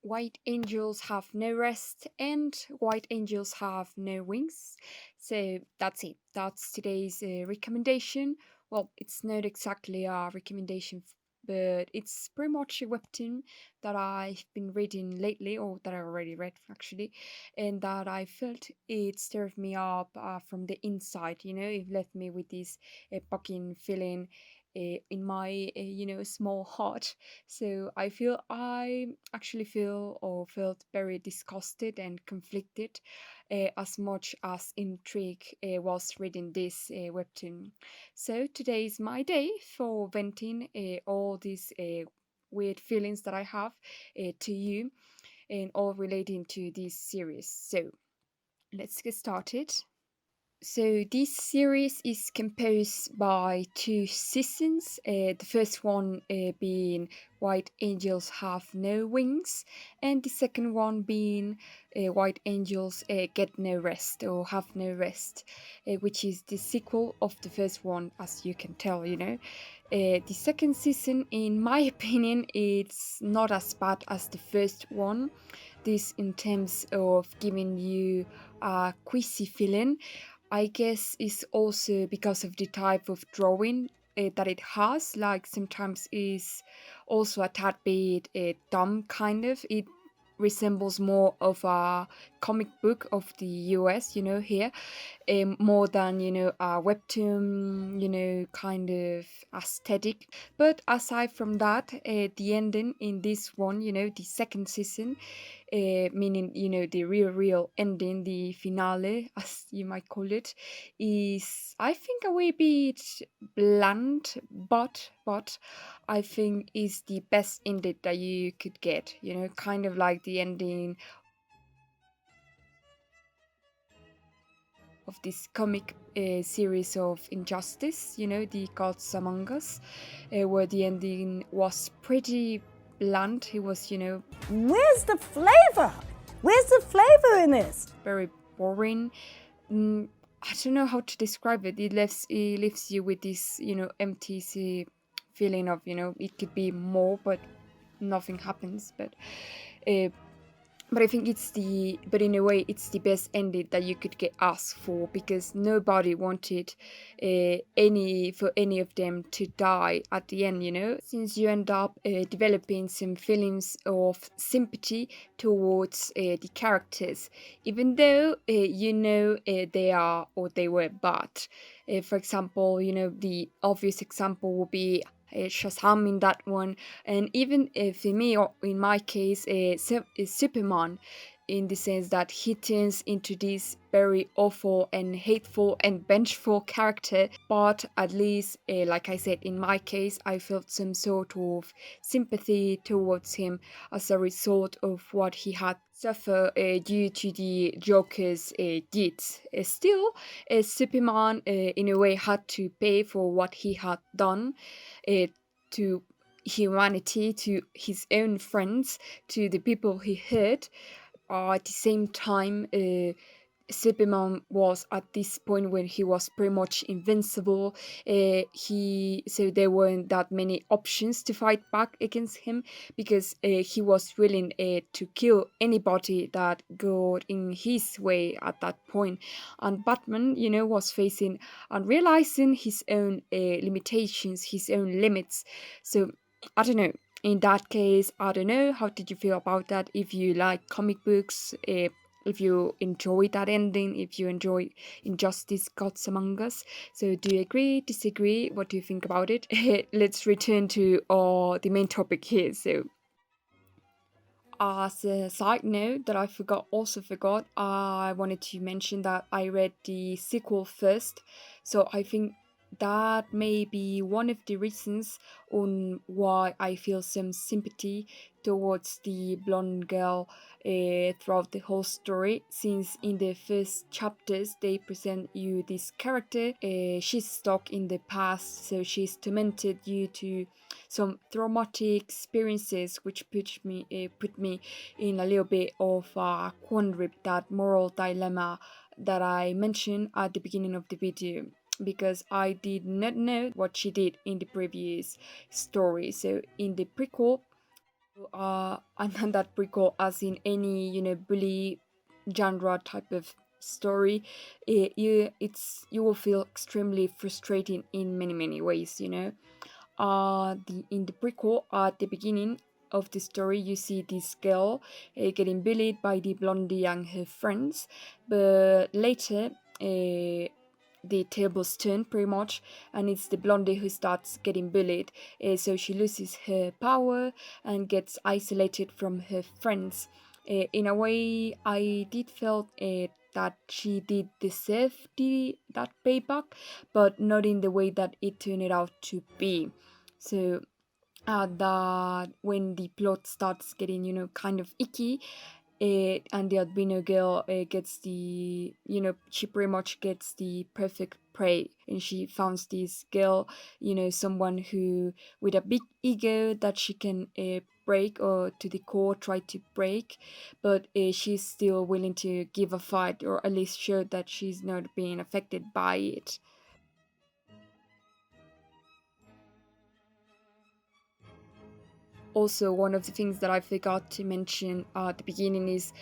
white angels have no rest and white angels have no wings. So that's it. That's today's recommendation. Well, it's not exactly a recommendation, but it's pretty much a webtoon that I've been reading lately, or that I already read actually, and that I felt it stirred me up from the inside. It left me with this bugging feeling in my small heart. So I actually feel or felt very disgusted and conflicted, as much as intrigued whilst reading this webtoon. So today is my day for venting all these weird feelings that I have to you, and all relating to this series. So let's get started. So this series is composed by two seasons. The first one being White Angels Have No Wings, and the second one being White Angels Get No Rest or Have No Rest, which is the sequel of the first one, as you can tell. The second season, in my opinion, it's not as bad as the first one. This in terms of giving you a quizzy feeling. I guess it's also because of the type of drawing that it has. Like sometimes is also a tad bit dumb, kind of. It resembles more of a comic book of the US, here, more than a webtoon, kind of aesthetic. But aside from that, the ending in this one, the second season, meaning the real ending, the finale, as you might call it, is, I think, a wee bit bland, but I think is the best ending that you could get. Kind of like the ending of this comic series of Injustice, the Gods Among Us, where the ending was pretty blunt. It was, Where's the flavor? Where's the flavor in this? very boring. I don't know how to describe it. It leaves you with this, empty feeling of, it could be more, but nothing happens. But I think but in a way, it's the best ending that you could get asked for, because nobody wanted for any of them to die at the end, since you end up developing some feelings of sympathy towards the characters, even though they are or they were bad. For example, the obvious example would be Shazam in that one, and even for me, or in my case, Superman, in the sense that he turns into this very awful and hateful and vengeful character. But at least, like I said, in my case, I felt some sort of sympathy towards him as a result of what he had suffered due to the Joker's deeds. Still, Superman, in a way, had to pay for what he had done to humanity, to his own friends, to the people he hurt. At the same time, Superman was at this point when he was pretty much invincible. So there weren't that many options to fight back against him, because he was willing to kill anybody that got in his way at that point. And Batman, was facing and realizing his own limitations, his own limits. So I don't know. In that case, I don't know. How did you feel about that? If you like comic books, if you enjoy that ending, if you enjoy Injustice Gods Among Us. So do you agree, disagree? What do you think about it? Let's return to the main topic here. So as a side note that I also forgot, I wanted to mention that I read the sequel first. So I think that may be one of the reasons on why I feel some sympathy towards the blonde girl throughout the whole story, since in the first chapters they present you this character. She's stuck in the past, so she's tormented due to some traumatic experiences, which put me in a little bit of a quandary, that moral dilemma that I mentioned at the beginning of the video, because I did not know what she did in the previous story. So in the prequel, And that prequel, as in any bully genre type of story, you will feel extremely frustrating in many ways. In the prequel, at the beginning of the story, you see this girl getting bullied by the blondie and her friends, but later. The tables turn pretty much, and it's the blondie who starts getting bullied. So she loses her power and gets isolated from her friends. In a way, I did feel that she did deserve that payback, but not in the way that it turned out to be. So that when the plot starts getting kind of icky, and the albino girl gets the she pretty much gets the perfect prey, and she finds this girl, someone who with a big ego that she can break, or to the core try to break, but she's still willing to give a fight, or at least show that she's not being affected by it. Also, one of the things that I forgot to mention at the beginning is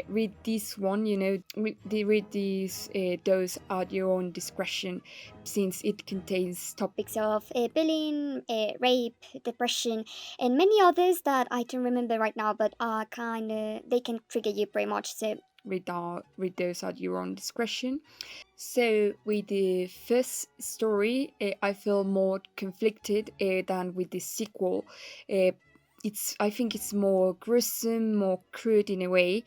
read this one, read these those at your own discretion, since it contains topics Of bullying, rape, depression, and many others that I don't remember right now, but are kind of they can trigger you pretty much. So read those at your own discretion. So with the first story, I feel more conflicted than with the sequel. Uh, I think it's more gruesome, more crude in a way.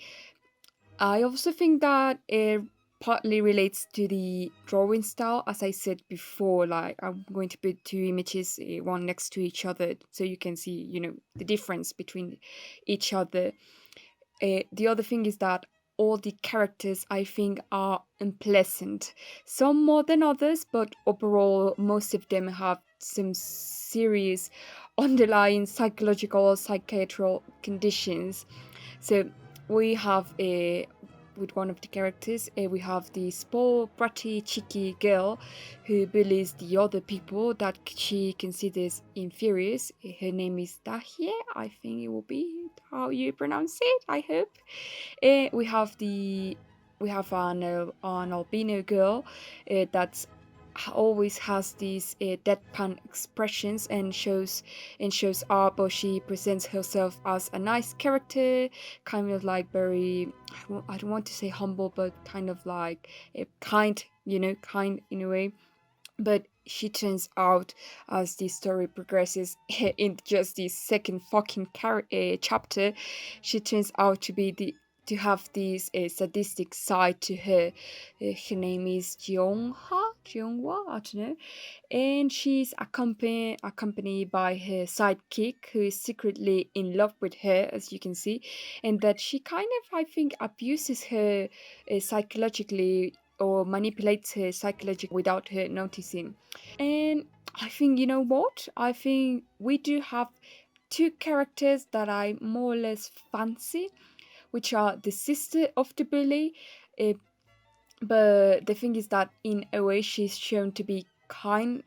I also think that it partly relates to the drawing style, as I said before. Like, I'm going to put two images, one next to each other, so you can see, the difference between each other. The other thing is that all the characters, I think, are unpleasant. Some more than others, but overall, most of them have some serious underlying psychological, psychiatrical conditions. So we have a with one of the characters, we have the spoiled, bratty, cheeky girl who bullies the other people that she considers inferior. Her name is Dahye, I think it will be how you pronounce it, I hope. We have an albino girl that's always has these deadpan expressions, and shows up, or she presents herself as a nice character, kind of like very, I don't want to say humble, but kind of like kind, kind in a way. But she turns out, as the story progresses, in just the second fucking chapter, she turns out to have this sadistic side to her. Her name is Jeonghwa, I don't know, and she's accompanied by her sidekick, who is secretly in love with her, as you can see, and that she kind of, I think, abuses her psychologically, or manipulates her psychologically without her noticing. And I think, you know what? I think we do have two characters that I more or less fancy, which are the sister of the bully. Uh, but the thing is that in a way she's shown to be kind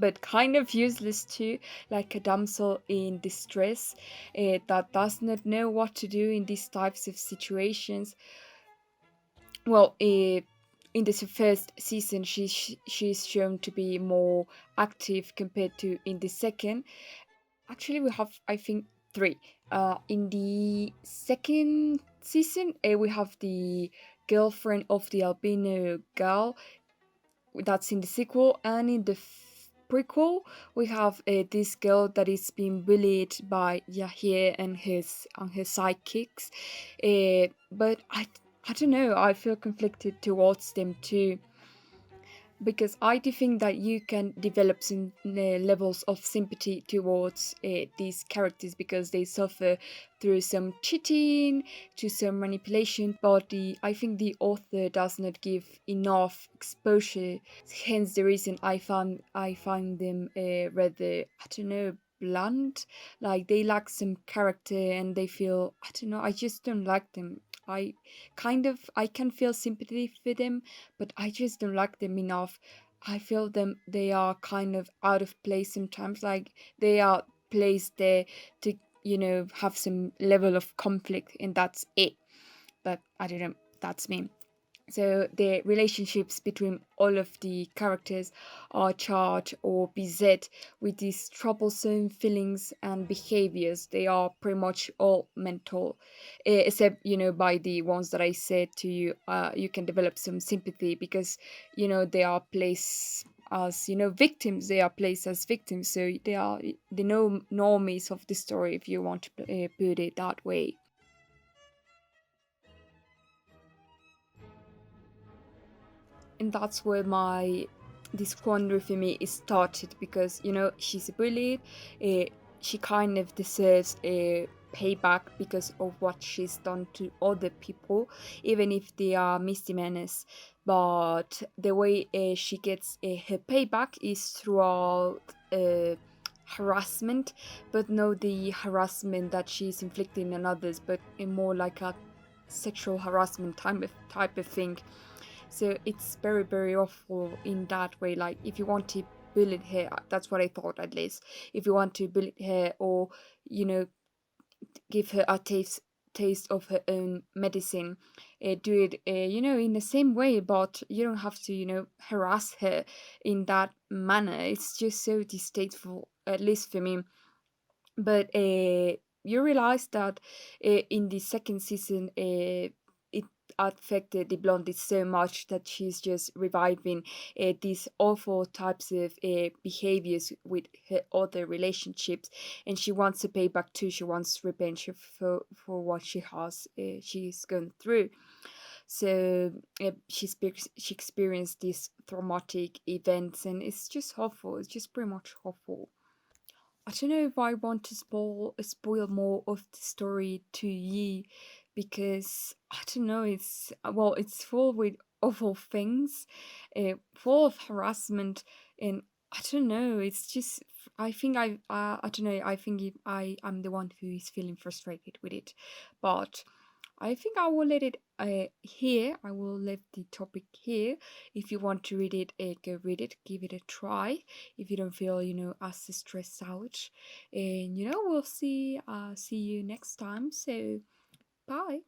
but kind of useless too, like a damsel in distress that does not know what to do in these types of situations. Well, in this first season, she's shown to be more active compared to in the second. Actually, we have, I think, three. In the second season, we have the girlfriend of the albino girl, that's in the sequel, and in the prequel, we have this girl that is being bullied by Yahya and her sidekicks. But I don't know. I feel conflicted towards them too, because I do think that you can develop some levels of sympathy towards these characters, because they suffer through some cheating, to some manipulation, but I think the author does not give enough exposure. Hence the reason I find them rather, I don't know, blunt. Like, they lack some character, and they feel, I don't know, I just don't like them. I can feel sympathy for them, but I just don't like them enough. I feel they are kind of out of place sometimes. Like, they are placed there to have some level of conflict, and that's it. But I don't know, that's me. So the relationships between all of the characters are charged or beset with these troublesome feelings and behaviors. They are pretty much all mental, except by the ones that I said to you. You can develop some sympathy because they are placed as victims. They are placed as victims, so they are the normies of the story, if you want to put it that way. And that's where my this quandary for me is started, because she's a bullied. uh, she kind of deserves a payback because of what she's done to other people, even if they are misdemeanors. But the way she gets her payback is throughout uh, harassment, but not the harassment that she's inflicting on others, but in more like a sexual harassment type of thing. So it's very, very awful in that way. Like, if you want to bully her, that's what I thought at least. If you want to bully her, or you know, give her a taste of her own medicine, do it, in the same way. But you don't have to, harass her in that manner. It's just so distasteful, at least for me. But you realize that in the second season, it affected the blondie so much that she's just reviving these awful types of behaviors with her other relationships, and she wants to pay back too. She wants revenge for what she's gone through. So she experienced these traumatic events, and it's just awful. It's just pretty much awful. I don't know if I want to spoil more of the story to you, because I don't know. It's full with awful things, full of harassment, and I don't know. It's just I think I don't know. I think if I'm the one who is feeling frustrated with it, but I think I will let it here. I will leave the topic here. If you want to read it, go read it. Give it a try. If you don't feel, as stressed out, and we'll see you next time. So bye.